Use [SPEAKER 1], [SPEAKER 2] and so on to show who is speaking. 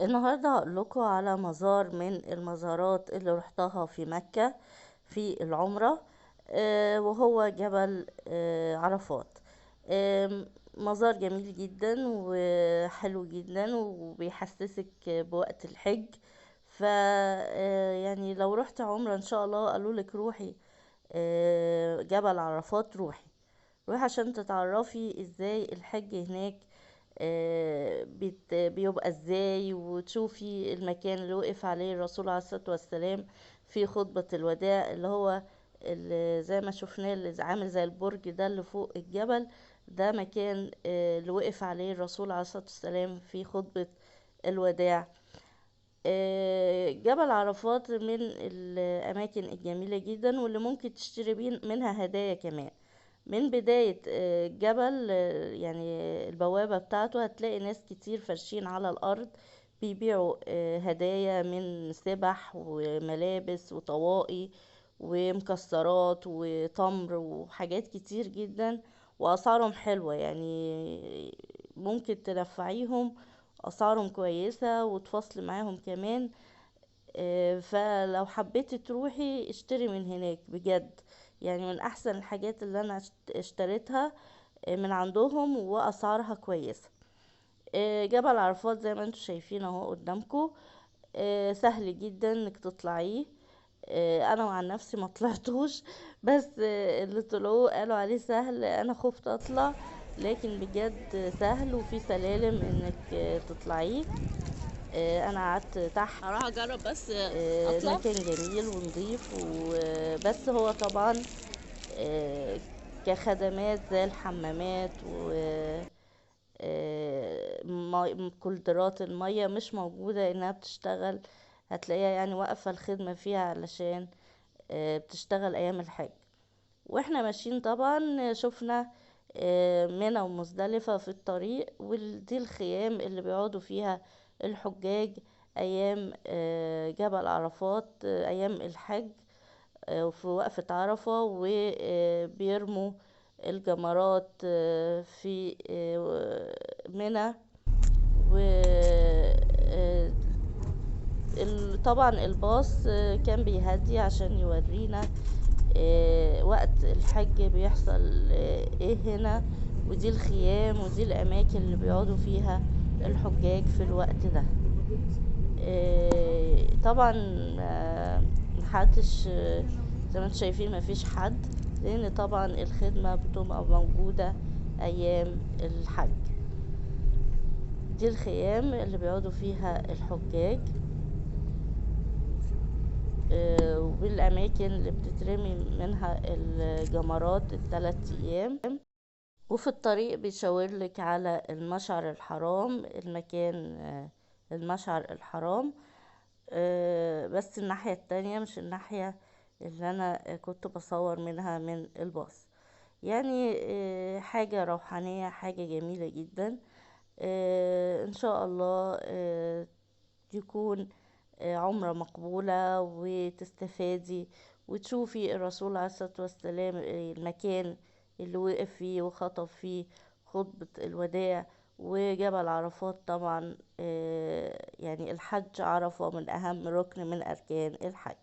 [SPEAKER 1] النهاردة هقول لكم على مزار من المزارات اللي رحتها في مكة في العمرة. وهو جبل عرفات. مزار جميل جدا وحلو جدا وبيحسسك بوقت الحج. ف يعني لو رحت عمرة ان شاء الله قالوا لك روحي جبل عرفات، روحي عشان تتعرفي ازاي الحج هناك بيبقى ازاي، وتشوفي المكان اللي وقف عليه الرسول عليه الصلاة والسلام في خطبة الوداع، اللي هو اللي زي ما شفناه اللي عامل زي البرج ده اللي فوق الجبل. ده مكان اللي وقف عليه الرسول عليه الصلاة والسلام في خطبة الوداع. جبل عرفات من الأماكن الجميلة جدا واللي ممكن تشتري منها هدايا كمان. من بداية الجبل، يعني البوابة بتاعته هتلاقي ناس كتير فرشين على الأرض بيبيعوا هدايا من سبح وملابس وطواقي ومكسرات وتمر وحاجات كتير جدا، وأسعارهم حلوة. يعني ممكن تنفعيهم، أسعارهم كويسة وتفصل معاهم كمان. فلو حبيتي تروحي اشتري من هناك بجد. يعني من احسن الحاجات اللي انا اشتريتها من عندهم، واسعارها كويسة. جبل عرفات زي ما انتم شايفين اهو قدامكم. سهل جدا انك تطلعيه. انا عن نفسي ما طلعتوش، بس اللي طلعوه قالوا عليه سهل، انا خفت اطلع، لكن بجد سهل وفي سلالم انك تطلعيه. انا قعدت تحت.
[SPEAKER 2] هروح اجرب بس اطلع.
[SPEAKER 1] المكان جميل ونظيف، وبس هو طبعا آه، كخدمات زي الحمامات و كولدرات المية مش موجودة انها بتشتغل. هتلاقيها يعني واقفة الخدمة فيها علشان بتشتغل ايام الحج. واحنا ماشيين طبعا شفنا منى ومزدلفة في الطريق، ودي الخيام اللي بيقعدوا فيها الحجاج ايام جبل عرفات، ايام الحج، وفي وقفة عرفة، وبيرموا الجمرات في منى. و طبعا الباص كان بيهدي عشان يورينا وقت الحج بيحصل ايه هنا، ودي الخيام ودي الاماكن اللي بيقعدوا فيها الحجاج في الوقت ده. طبعا محدش زي ما انتم شايفين مفيش حد، لان طبعا الخدمة بتبقى موجودة ايام الحج. دي الخيام اللي بيقعدوا فيها الحجاج، والأماكن اللي بتترمي منها الجمرات ال3 أيام. وفي الطريق بيشاورلك على المشعر الحرام، المكان المشعر الحرام. بس الناحية التانية مش الناحية اللي أنا كنت بصور منها من الباص. يعني حاجة روحانية، حاجة جميلة جدا. إن شاء الله يكون عمرة مقبولة وتستفادي وتشوفي الرسول عليه الصلاة والسلام، المكان اللي وقف فيه وخطب فيه خطبة الوداع. وجبل عرفات طبعا، يعني الحج عرفة من أهم ركن من أركان الحج.